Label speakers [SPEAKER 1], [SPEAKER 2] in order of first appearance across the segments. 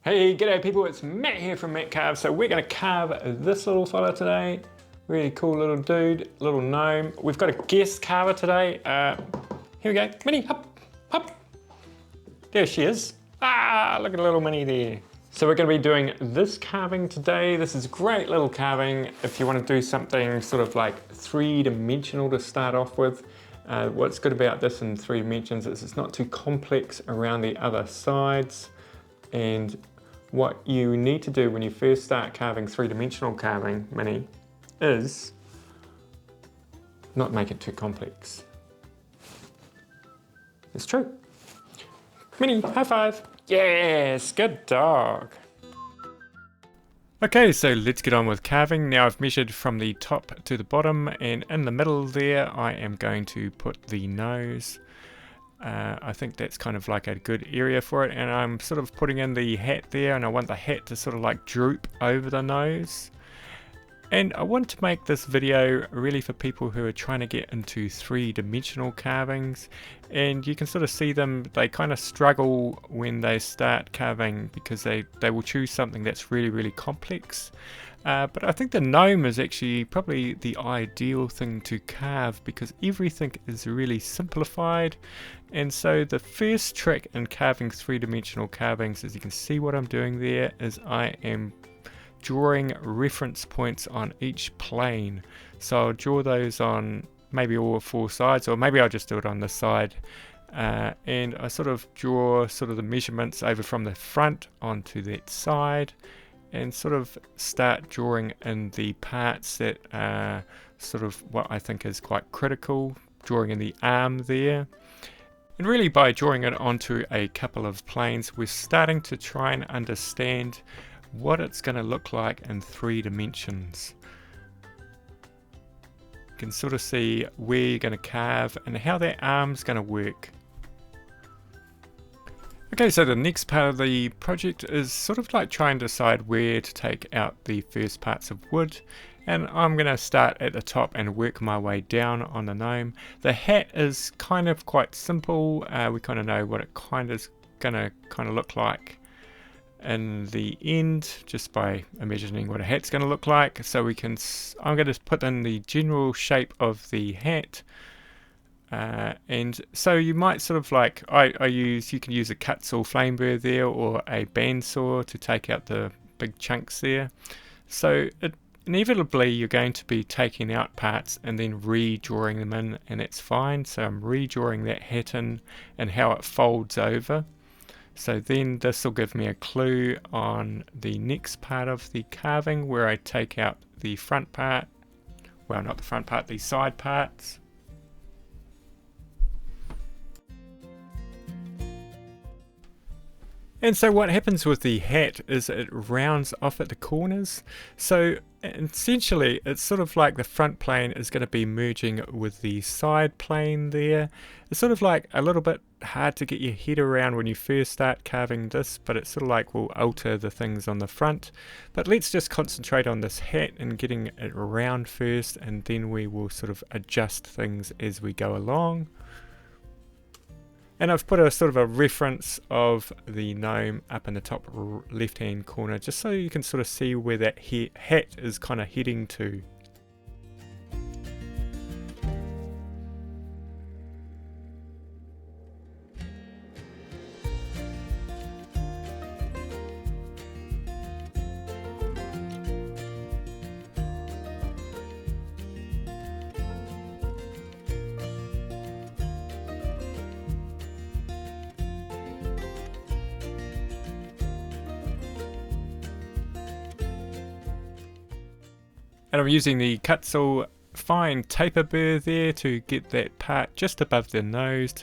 [SPEAKER 1] Hey, g'day people, it's Matt here from Matt Carve. So we're gonna carve this little fella today. Really cool little dude, little gnome. We've got a guest carver today. Here we go, Minnie, hop, hop. There she is. Ah, look at little Minnie there. So we're gonna be doing this carving today. This is great little carving if you wanna do something sort of like three-dimensional to start off with. What's good about this in 3 dimensions is it's not too complex around the other sides. And what you need to do when you first start carving three-dimensional carving, Minnie, is not make it too complex. It's true. Minnie, high five. Yes, good dog. Okay, so let's get on with carving. Now I've measured from the top to the bottom, and in the middle there I am going to put the nose. I think that's kind of like a good area for it, and I'm sort of putting in the hat there, and I want the hat to sort of like droop over the nose. And I want to make this video really for people who are trying to get into three-dimensional carvings, and you can sort of see them, they kind of struggle when they start carving because they will choose something that's really complex. But I think the gnome is actually probably the ideal thing to carve because everything is really simplified. And so the first trick in carving three-dimensional carvings, as you can see what I'm doing there, is I am drawing reference points on each plane. So I'll draw those on maybe all 4 sides, or maybe I'll just do it on this side. And I sort of draw sort of the measurements over from the front onto that side, and sort of start drawing in the parts that are sort of what I think is quite critical, drawing in the arm there. And really by drawing it onto a couple of planes, we're starting to try and understand what it's going to look like in 3 dimensions. You can sort of see where you're going to carve and how that arm's going to work. Okay, so the next part of the project is sort of like trying to decide where to take out the first parts of wood, and I'm going to start at the top and work my way down on the gnome. The hat is kind of quite simple. We kind of know what it kind of is going to look like in the end just by imagining what a hat's going to look like. So we can, I'm going to put in the general shape of the hat. And so you might sort of like, you can use a cut saw flame burr there, or a bandsaw to take out the big chunks there. So inevitably you're going to be taking out parts and then redrawing them in, and that's fine. So I'm redrawing that hat in and how it folds over. So then this will give me a clue on the next part of the carving where I take out the front part, well not the front part, the side parts. And so what happens with the hat is it rounds off at the corners. So essentially it's sort of like the front plane is going to be merging with the side plane there. It's sort of like a little bit hard to get your head around when you first start carving this, but it's sort of like we'll alter the things on the front. But let's just concentrate on this hat and getting it around first, and then we will sort of adjust things as we go along. And I've put a sort of a reference of the gnome up in the top left hand corner, just so you can sort of see where that hat is kind of heading to. And I'm using the cut saw fine taper burr there to get that part just above the nose,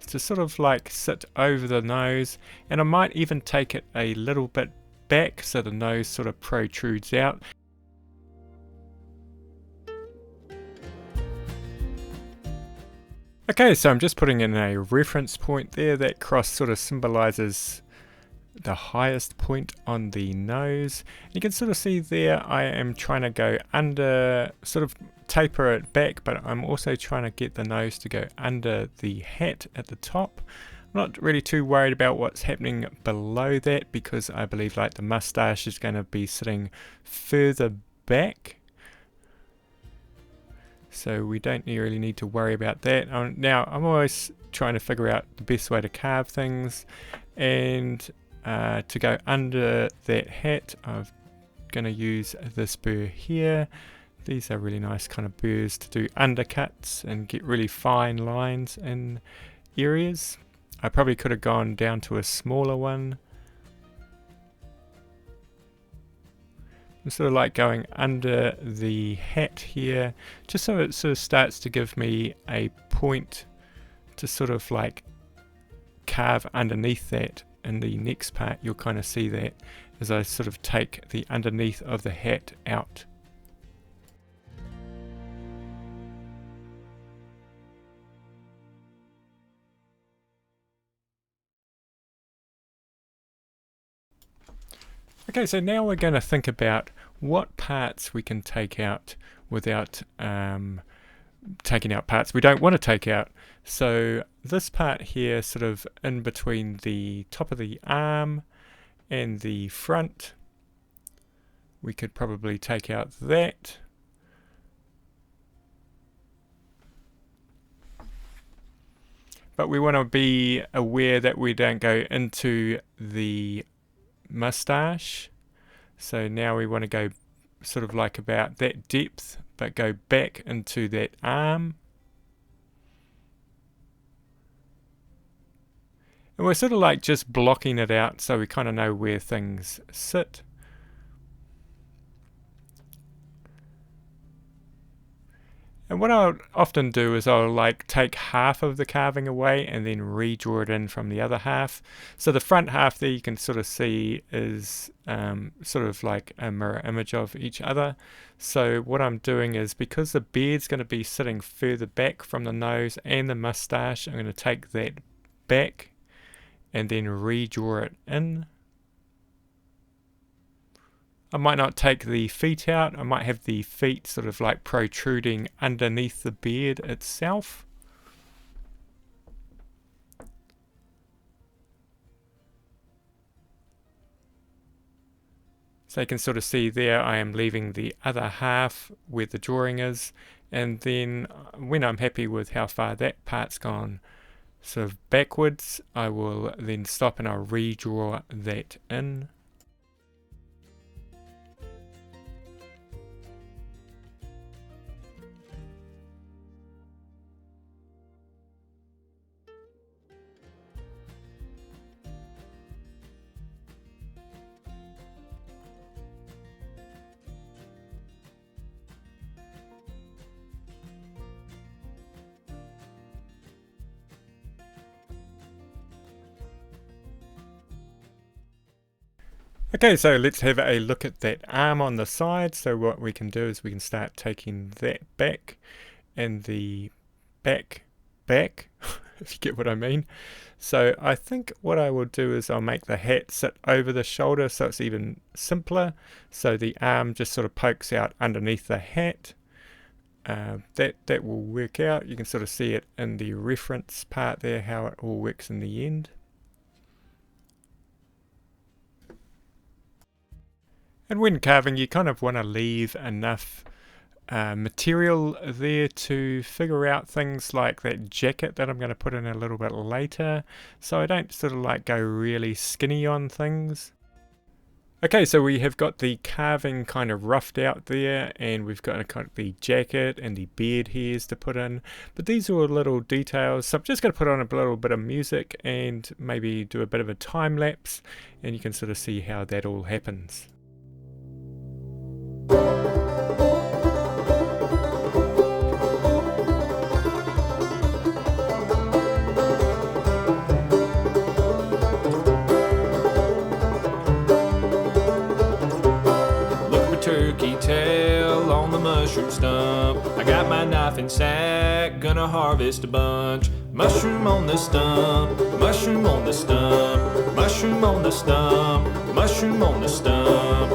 [SPEAKER 1] to sort of like sit over the nose, and I might even take it a little bit back so the nose sort of protrudes out. Okay, so I'm just putting in a reference point there. That cross sort of symbolizes the highest point on the nose. You can sort of see there I am trying to go under, sort of taper it back, but I'm also trying to get the nose to go under the hat at the top. not really too worried about what's happening below that, because I believe like the mustache is going to be sitting further back. So we don't really need to worry about that. Now I'm always trying to figure out the best way to carve things, and to go under that hat I'm going to use this burr here. These are really nice kind of burrs to do undercuts and get really fine lines in areas. I probably could have gone down to a smaller one. I'm sort of like going under the hat here, just so it sort of starts to give me a point to sort of like carve underneath that. In the next part you'll kind of see that as I sort of take the underneath of the hat out. Okay, so now we're going to think about what parts we can take out without taking out parts we don't want to take out. So this part here, sort of in between the top of the arm and the front, we could probably take out that. But we want to be aware that we don't go into the mustache. So now we want to go sort of like about that depth, but go back into that arm. And we're sort of like just blocking it out so we kind of know where things sit. And what I'll often do is I'll like take half of the carving away and then redraw it in from the other half. So the front half there you can sort of see is sort of like a mirror image of each other. So what I'm doing is, because the beard's going to be sitting further back from the nose and the mustache, I'm going to take that back and then redraw it in. I might not take the feet out, I might have the feet sort of like protruding underneath the beard itself. So you can sort of see there I am leaving the other half where the drawing is, and then when I'm happy with how far that part's gone sort of backwards, I will then stop and I'll redraw that in. Okay, so let's have a look at that arm on the side. So what we can do is we can start taking that back and the back, if you get what I mean. So I think what I will do is I'll make the hat sit over the shoulder so it's even simpler. So the arm just sort of pokes out underneath the hat. That will work out. You can sort of see it in the reference part there, how it all works in the end. And when carving, you kind of want to leave enough material there to figure out things like that jacket that I'm going to put in a little bit later, so I don't sort of like go really skinny on things. Okay, so we have got the carving kind of roughed out there, and we've got kind of the jacket and the beard hairs to put in, but these are all little details, so I'm just going to put on a little bit of music and maybe do a bit of a time lapse, and you can sort of see how that all happens.
[SPEAKER 2] Turkey tail on the mushroom stump. I got my knife and sack, gonna harvest a bunch. Mushroom on the stump, mushroom on the stump, mushroom on the stump, mushroom on the stump.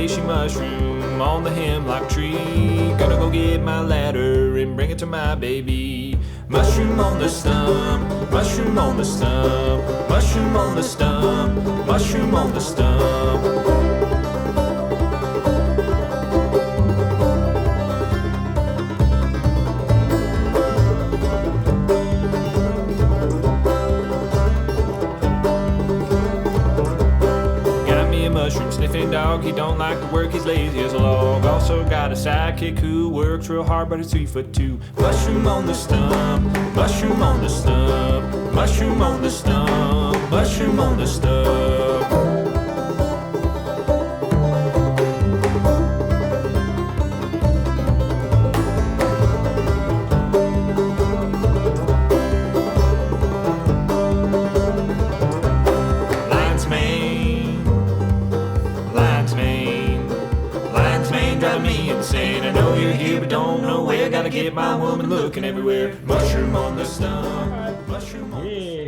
[SPEAKER 2] fishy mushroom on the hemlock tree. Gonna go get my ladder and bring it to my baby. Mushroom on the stump, mushroom on the stump, mushroom on the stump, mushroom on the stump. Mushroom sniffing dog, he don't like to work, he's lazy as a log. Also got a sidekick who works real hard, but he's 3'2". Mushroom on the stump, mushroom on the stump, mushroom on the stump, mushroom on the stump. Driving me insane. I know you're here, but don't know where. Gotta get my woman looking everywhere. Mushroom on the stump. Mushroom on the stump.